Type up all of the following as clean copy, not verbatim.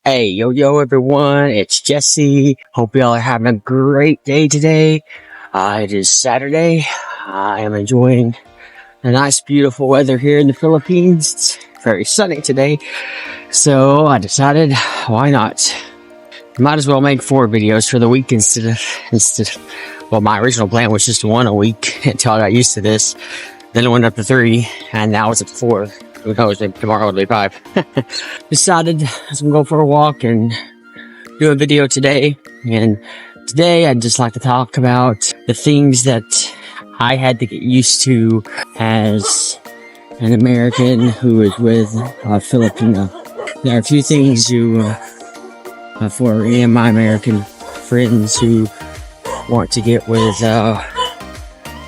Hey, yo, everyone, it's Jesse. Hope y'all are having a great day today. It is Saturday. I am enjoying the nice, beautiful weather here in the Philippines. It's very sunny today. So I decided, why not? Might as well make 4 videos for the week instead of, well, my original plan was just 1 a week until I got used to this. Then it went up to 3, and now it's up to 4. Who knows, maybe tomorrow it'll be 5. Decided I was gonna go for a walk and do a video today. And today I'd just like to talk about the things that I had to get used to as an American who is with a Filipina. There are a few things for me and my American friends who want to get with the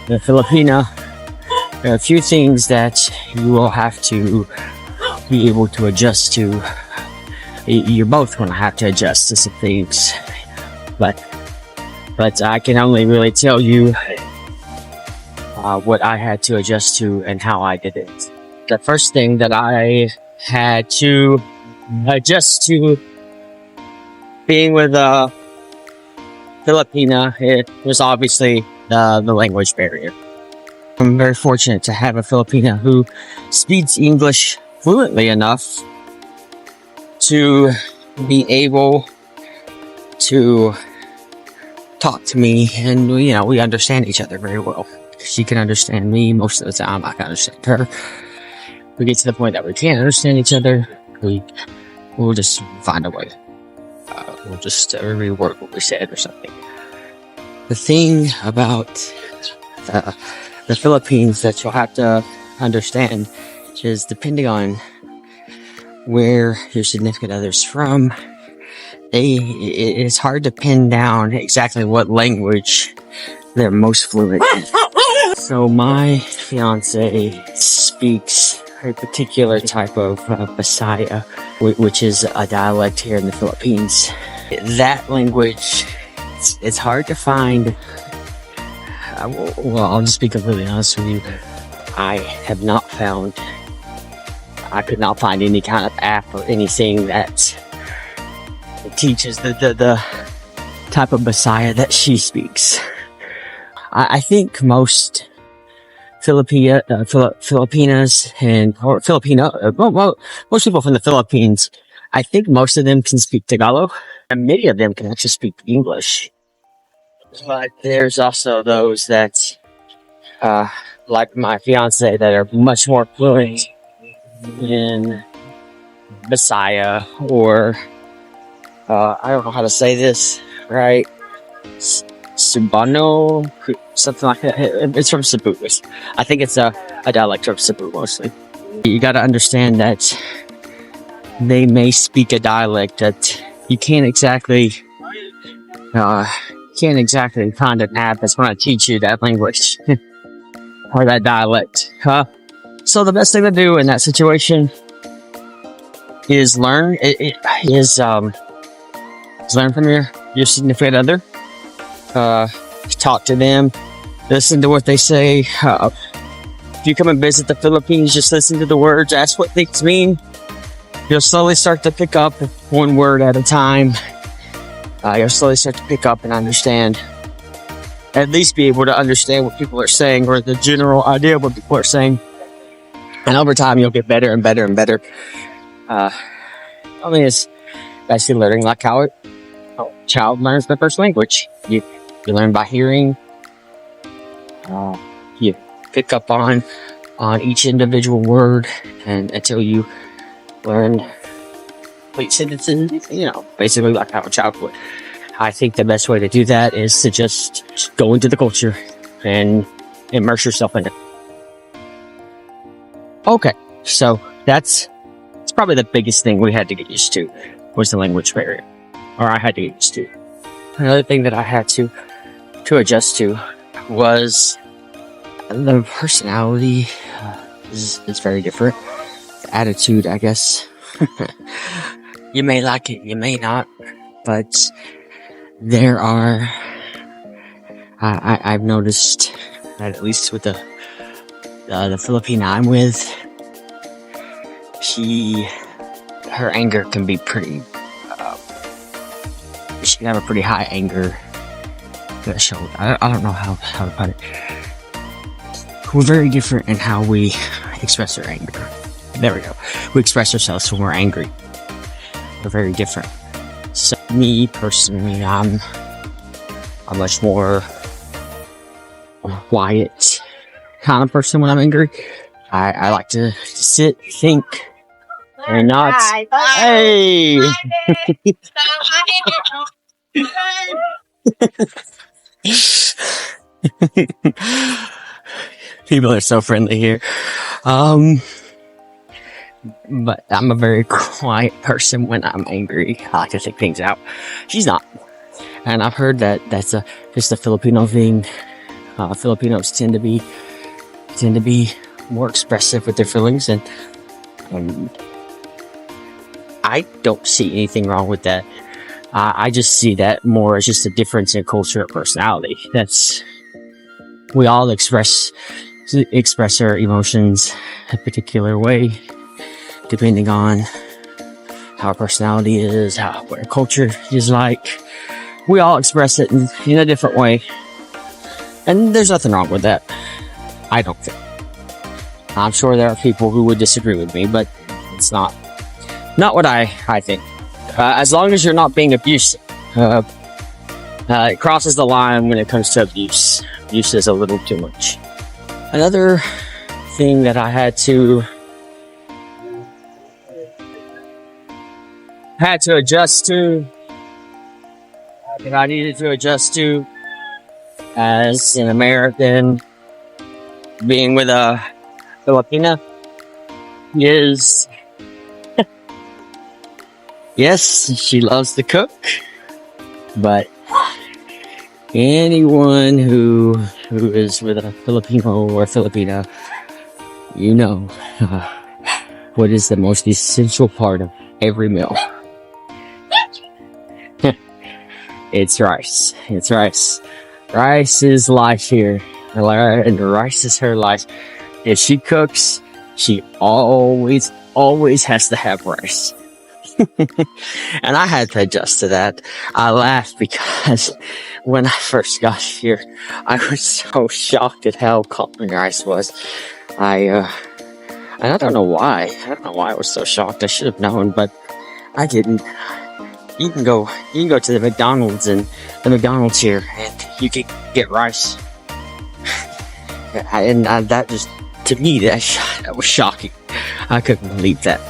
Filipina. There are a few things that you will have to be able to adjust to. You're both going to have to adjust to some things, but I can only really tell you what I had to adjust to and how I did it. The first thing that I had to adjust to being with a Filipina, it was obviously the language barrier. I'm very fortunate to have a Filipina who speaks English fluently enough to be able to talk to me, and we understand each other very well. She can understand me most of the time. I can understand her. We get to the point that we can't understand each other, we'll just find a way. We'll just reword what we said or something. The thing about the Philippines that you'll have to understand is, depending on where your significant other's from, it's hard to pin down exactly what language they're most fluent in. So my fiance speaks a particular type of Bisaya, which is a dialect here in the Philippines. That language, it's hard to find. Well, I'll just be completely honest with you. I could not find any kind of app or anything that teaches the type of Bisaya that she speaks. I think most Filipinas or Filipino, most people from the Philippines, I think most of them can speak Tagalog, and many of them can actually speak English. But there's also those that, like my fiance, that are much more fluent in Bisaya, or I don't know how to say this right, Cebuano, something like that. It's from Cebu. I think it's a dialect of Cebu mostly. You got to understand that they may speak a dialect that you can't exactly find an app that's going to teach you that language or that dialect. So the best thing to do in that situation is learn. Is learn from your significant other. Talk to them. Listen to what they say. If you come and visit the Philippines, just listen to the words. Ask what things mean. You'll slowly start to pick up one word at a time. You'll slowly start to pick up and understand, at least be able to understand what people are saying, or the general idea of what people are saying. And over time, you'll get better and better and better. It's basically learning like how a child learns their first language. You learn by hearing. You pick up on each individual word, and until you learn complete sentences, basically like how a child would. I think the best way to do that is to just go into the culture and immerse yourself in it. Okay, so that's probably the biggest thing we had to get used to, was the language barrier, or I had to get used to. Another thing that I had to adjust to was the personality. Is very different. The attitude, I guess. You may like it, you may not, but there are. I've noticed that, at least with the Filipina I'm with, her anger can be pretty she can have a pretty high anger threshold. I don't know how to put it. We're very different in how we express our anger. There we go. We express ourselves when we're angry. We're very different. So me personally, I'm a much more quiet kind of person when I'm angry. I like to sit, think, and not. Hey! People are so friendly here. But I'm a very quiet person when I'm angry. I like to think things out. She's not. And I've heard that that's just a Filipino thing. Filipinos tend to be more expressive with their feelings, and I don't see anything wrong with that. I just see that more as just a difference in culture or personality. We all express our emotions a particular way, depending on how our personality is, what our culture is like. We all express it in a different way. And there's nothing wrong with that. I don't think. I'm sure there are people who would disagree with me, but it's not what I think. As long as you're not being abusive. It crosses the line when it comes to abuse. Abuse is a little too much. Another thing that I had to adjust to, that I needed to adjust to as an American being with a Filipina is yes, she loves to cook, but anyone who is with a Filipino or Filipina, you know what is the most essential part of every meal. It's rice. It's rice. Rice is life here. And rice is her life. If she cooks, she always has to have rice. And I had to adjust to that. I laughed because when I first got here, I was so shocked at how common rice was. And I don't know why. I don't know why I was so shocked. I should have known, but I didn't. You can go to the McDonald's and the McDonald's here, and you can get rice. And that just, to me, that was shocking. I couldn't believe that.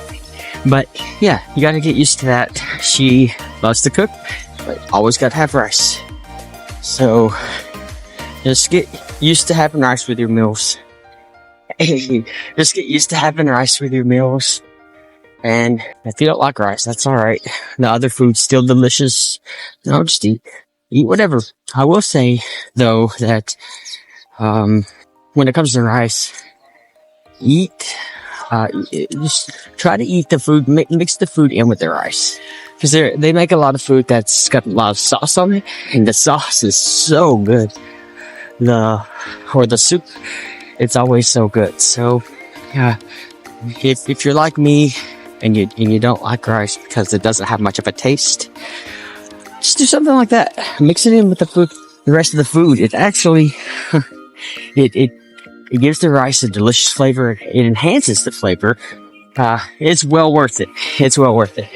But yeah, you gotta get used to that. She loves to cook, but always gotta have rice. So just get used to having rice with your meals. Just get used to having rice with your meals. And if you don't like rice, that's alright. The other food's still delicious. No, just eat whatever. I will say, though, that when it comes to rice, just try to eat the food, mix the food in with the rice. Because they make a lot of food that's got a lot of sauce on it, and the sauce is so good. The soup, it's always so good. So, yeah, if you're like me, and you don't like rice because it doesn't have much of a taste, just do something like that. Mix it in with the rest of the food. It actually, it gives the rice a delicious flavor. It enhances the flavor. It's well worth it. It's well worth it.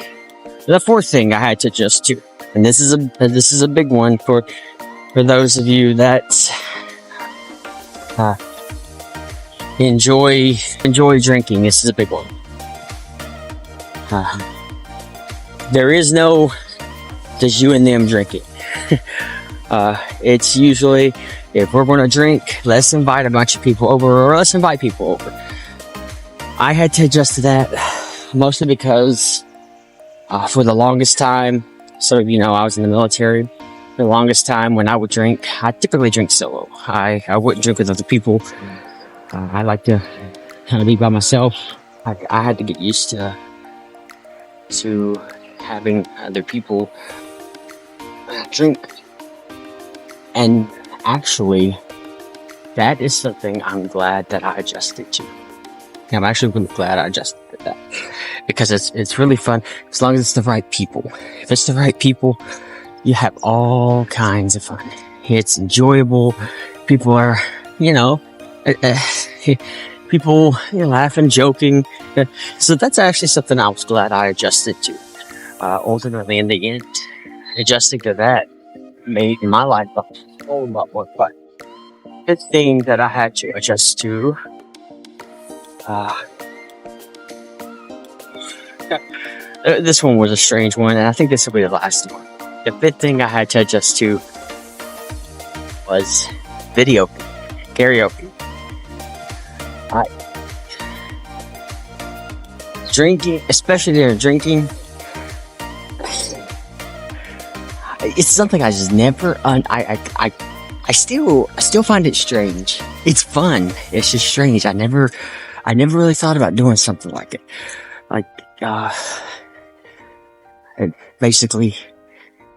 The fourth thing I had to adjust to, and this is a big one for those of you that enjoy drinking. This is a big one. There is no just you and them drinking. It's usually, if we're going to drink, let's invite a bunch of people over, or let's invite people over. I had to adjust to that, mostly because for the longest time, so I was in the military. For the longest time, when I would drink, I typically drink solo. I wouldn't drink with other people. I like to kind of be by myself. I had to get used to having other people drink. And actually, that is something I'm glad that I adjusted to. I'm actually really glad I adjusted to that, because it's really fun as long as it's the right people. If it's the right people, you have all kinds of fun. It's enjoyable. People are, you know, people laughing, joking. So that's actually something I was glad I adjusted to. Ultimately, in the end, adjusting to that made my life a whole lot more fun. The thing that I had to adjust to, this one was a strange one, and I think this will be the last one. The fifth thing I had to adjust to was video karaoke. Drinking, especially during drinking, it's something I just never. I still find it strange. It's fun. It's just strange. I never really thought about doing something like it. Like, and basically,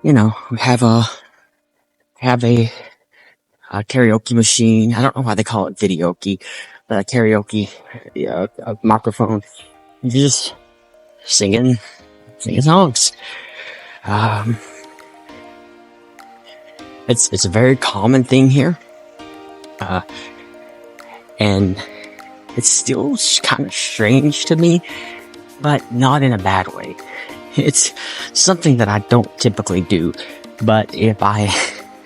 we have a karaoke machine. I don't know why they call it videoke, but a karaoke, a microphone. You're just singing songs. It's a very common thing here. And it's still kind of strange to me, but not in a bad way. It's something that I don't typically do, but if I,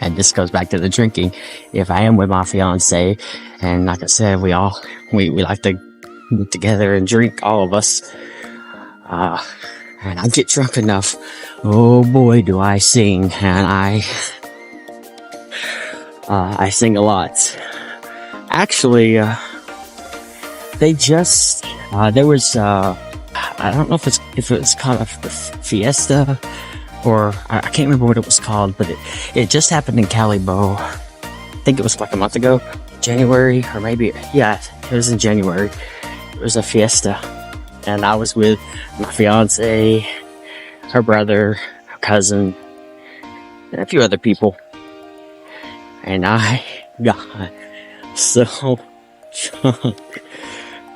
and this goes back to the drinking, if I am with my fiance, and like I said, we like to get together and drink, all of us, and I get drunk enough, oh boy, do I sing, and I sing a lot. Actually, they just, there was, I don't know if it was called a fiesta, or I can't remember what it was called, but it just happened in Calibo. I think it was like a month ago, January, or maybe, yeah, it was in January. It was a fiesta, and I was with my fiance, her brother, her cousin, and a few other people, and I got so drunk.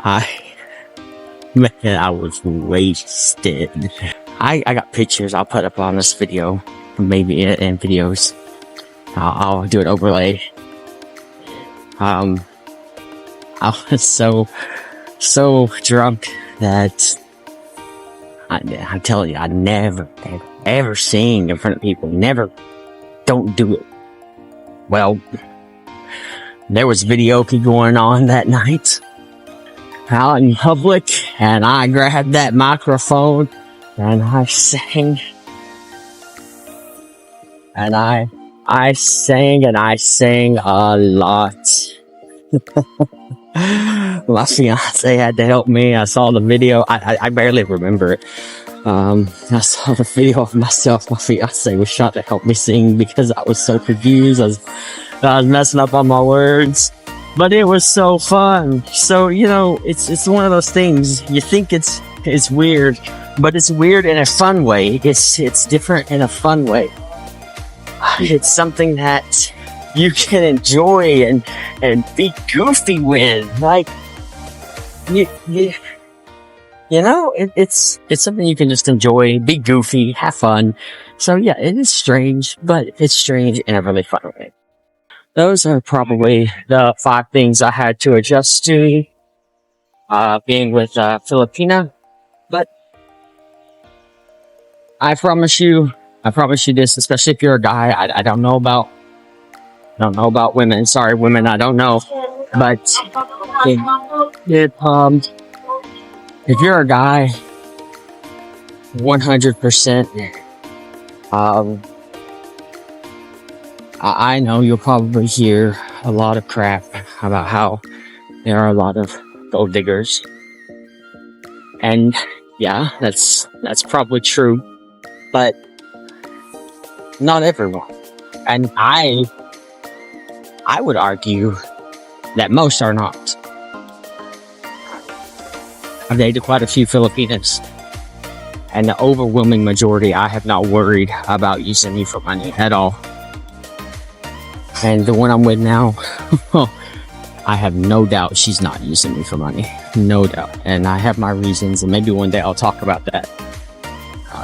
I was wasted. I got pictures I'll put up on this video, maybe in videos. I'll do an overlay. I was so drunk that I'm telling you, I never ever sing in front of people. Never. Don't do it. Well, there was videoke going on that night out in public, and I grabbed that microphone and I sang, and I sang a lot. My fiance had to help me. I saw the video. I barely remember it. I saw the video of myself. My fiance was trying to help me sing because I was so confused. I was messing up on my words, but it was so fun. So, it's one of those things. You think it's weird, but it's weird in a fun way. It's different in a fun way. It's something that you can enjoy and be goofy with. Like, it's something you can just enjoy, be goofy, have fun. So yeah, it is strange, but it's strange in a really fun way. Those are probably the 5 things I had to adjust to, being with Filipina. But I promise you this, especially if you're a guy. I don't know about women. Sorry, women, I don't know. But if you're a guy, 100%, I know you'll probably hear a lot of crap about how there are a lot of gold diggers. And yeah, that's probably true, but not everyone. And I would argue that most are not. I've dated quite a few Filipinas, and the overwhelming majority, I have not worried about using me for money at all. And the one I'm with now, I have no doubt she's not using me for money. No doubt. And I have my reasons, and maybe one day I'll talk about that.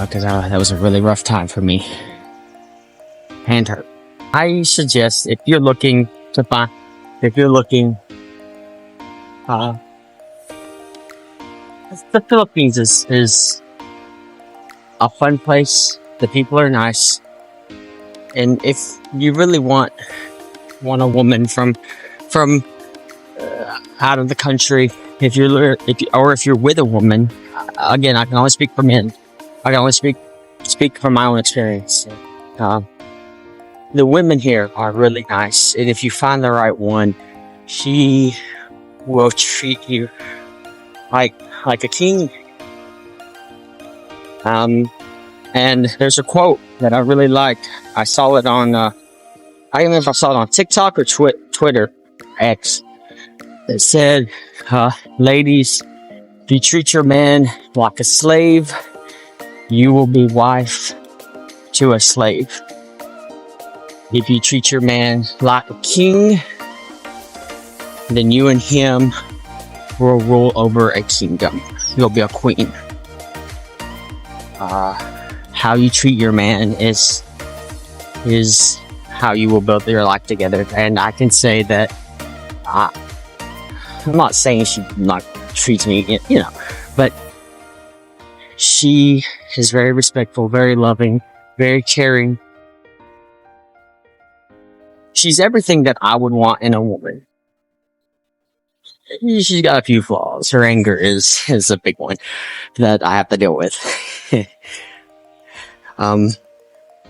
Because that was a really rough time for me. and her. I suggest if you're looking to find, if you're looking, uh, the Philippines is a fun place. The people are nice, and if you really want a woman from out of the country, if you're with a woman, again, I can only speak for men. I can only speak from my own experience. Uh, the women here are really nice, and if you find the right one, she will treat you like a king. And there's a quote that I really liked. I saw it on I don't know if I saw it on TikTok or Twitter, X. That said, ladies, if you treat your man like a slave, you will be wife to a slave. If you treat your man like a king, then you and him will rule over a kingdom. You'll be a queen. How you treat your man is how you will build your life together. And I can say that I'm not saying she like treats me, but she is very respectful, very loving, very caring. She's everything that I would want in a woman. She's got a few flaws. Her anger is a big one that I have to deal with.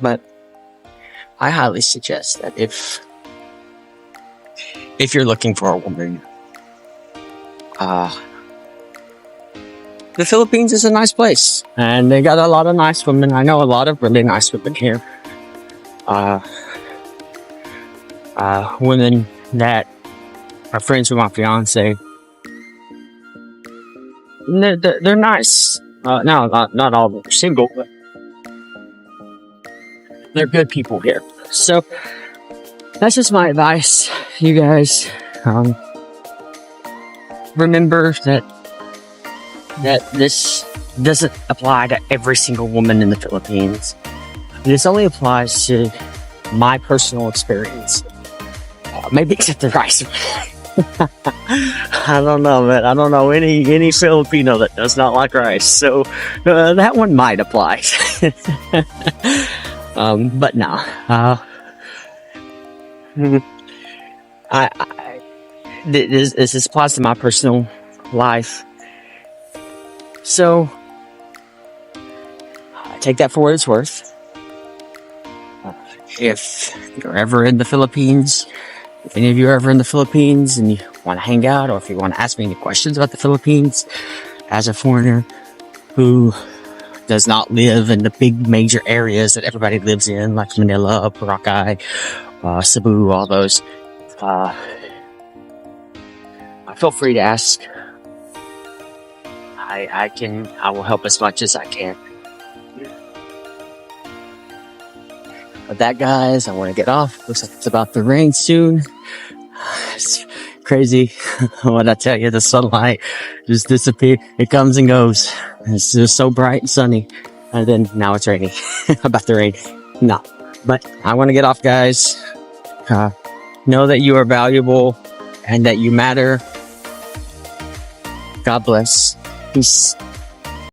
But I highly suggest that if you're looking for a woman, the Philippines is a nice place, and they got a lot of nice women. I know a lot of really nice women here. Women that are friends with my fiance. They're nice. No, not all of them are single, but they're good people here. So that's just my advice, you guys. Remember that this doesn't apply to every single woman in the Philippines. This only applies to my personal experience. Maybe except the rice. I don't know, man. I don't know any Filipino that does not like rice. So that one might apply. But no. This applies to my personal life. So take that for what it's worth. If you're ever in the Philippines, if any of you are ever in the Philippines and you want to hang out, or if you want to ask me any questions about the Philippines as a foreigner who does not live in the big major areas that everybody lives in, like Manila, Boracay, Cebu, all those, feel free to ask. I will help as much as I can. With that, guys, I want to get off. Looks like it's about to rain soon. It's crazy. What I tell you, the sunlight just disappears. It comes and goes. It's just so bright and sunny. And then now it's raining. About to rain. No. But I want to get off, guys. Know that you are valuable and that you matter. God bless. Peace.